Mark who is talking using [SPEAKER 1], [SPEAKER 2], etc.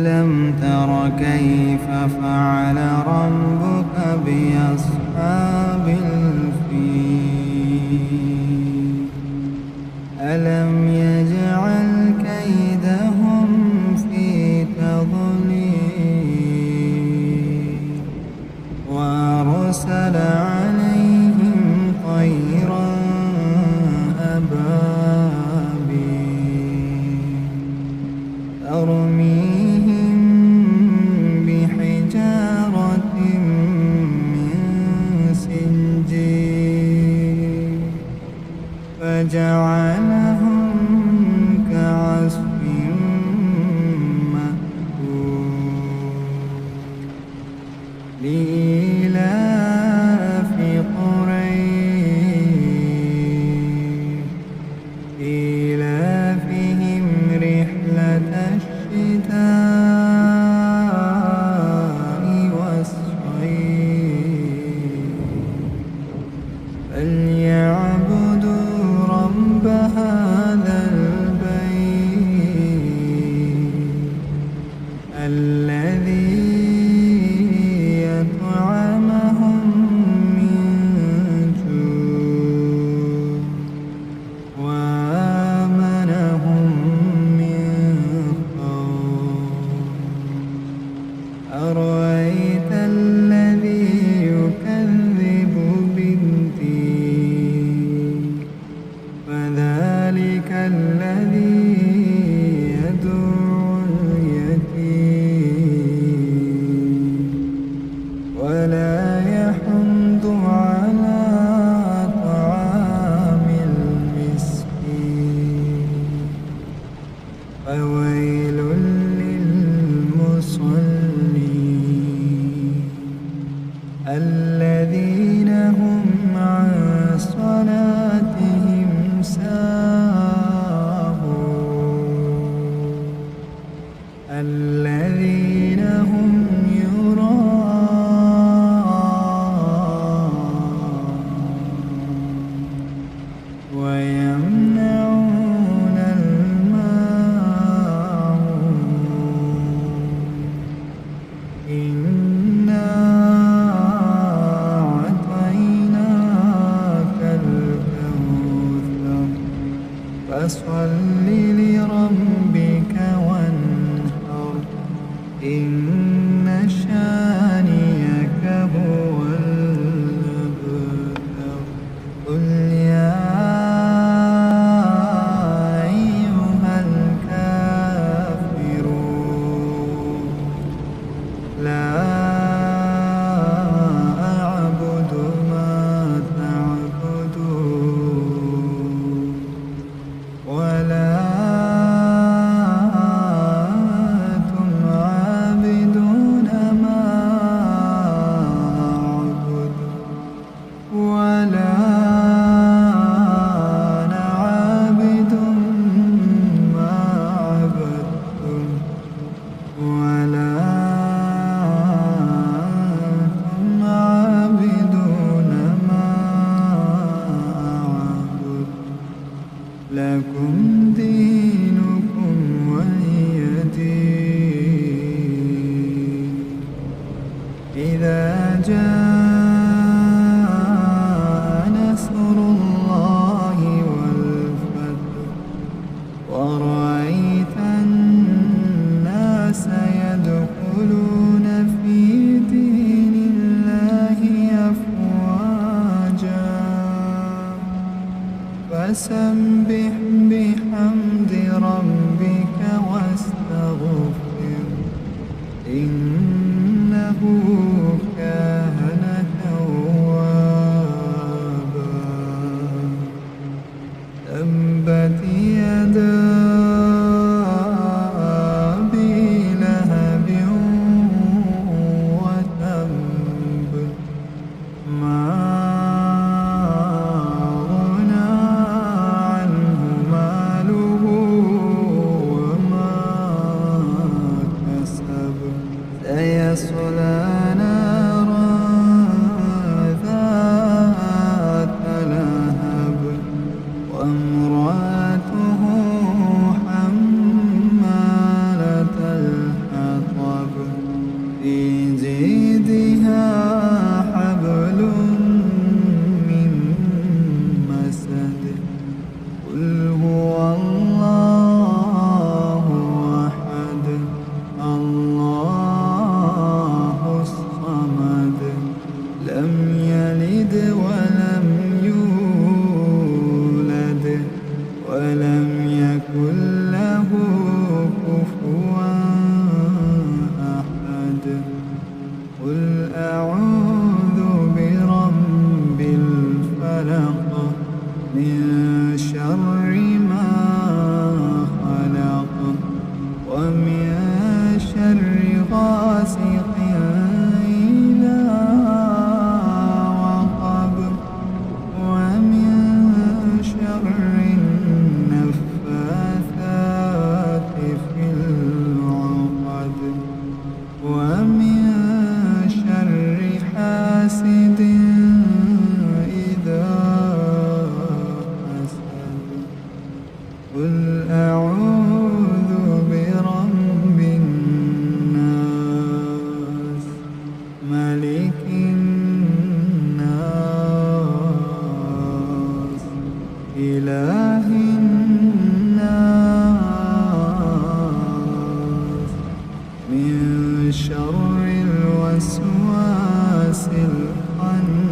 [SPEAKER 1] ألم تر كيف فعل ربك بأصحاب الفيل ألم يجعل كيدهم في تضليل وأرسل عليهم طيرا أبابيل ترميهم بحجارة من سجيل فجعلهم كعصف مأكول لإيلاف قريش إيلافهم رحلة الشتاء والصيف فليعبدوا رب هذا البيت الذي يطعمهم من جوع وآمنهم من خوف أرأيت الذي يكذب بالدين فذلك الذي يدعو اليتيم ولا يحض على طعام المسكين فويل للمصلين الذين هم عن صلاتهم ساهون الذين هم يراءون ويمنعون الماعون إنا أعطيناك الكوثر فصل لربك وانحر إن شانئك هو الأبتر قل يا أيها الكافرون لا أعبد ما تعبدون ولا أنتم عابدون ما أعبد ولا أنا عابد ما عبدتم ولا أنتم عابدون ما أعبد لكم دينكم ولي دين إذا جاء نصر الله والفتح ورأيت الناس يدخلون في دين الله أفواجا فسبح بحمد ربك واستغفر إنه كان توابا تبت يدا أبي لهب وتب ما أغنى عنه ماله وما كسب سيصلى نارا ذات لهب وامرأته حمالة الحطب غاسق إذا وقب ومن شر النفاثات في العقد ومن شر حاسد إذا حسد قل أعوذ برب الناس ملك الناس إله الناس من شر الوسواس الخناس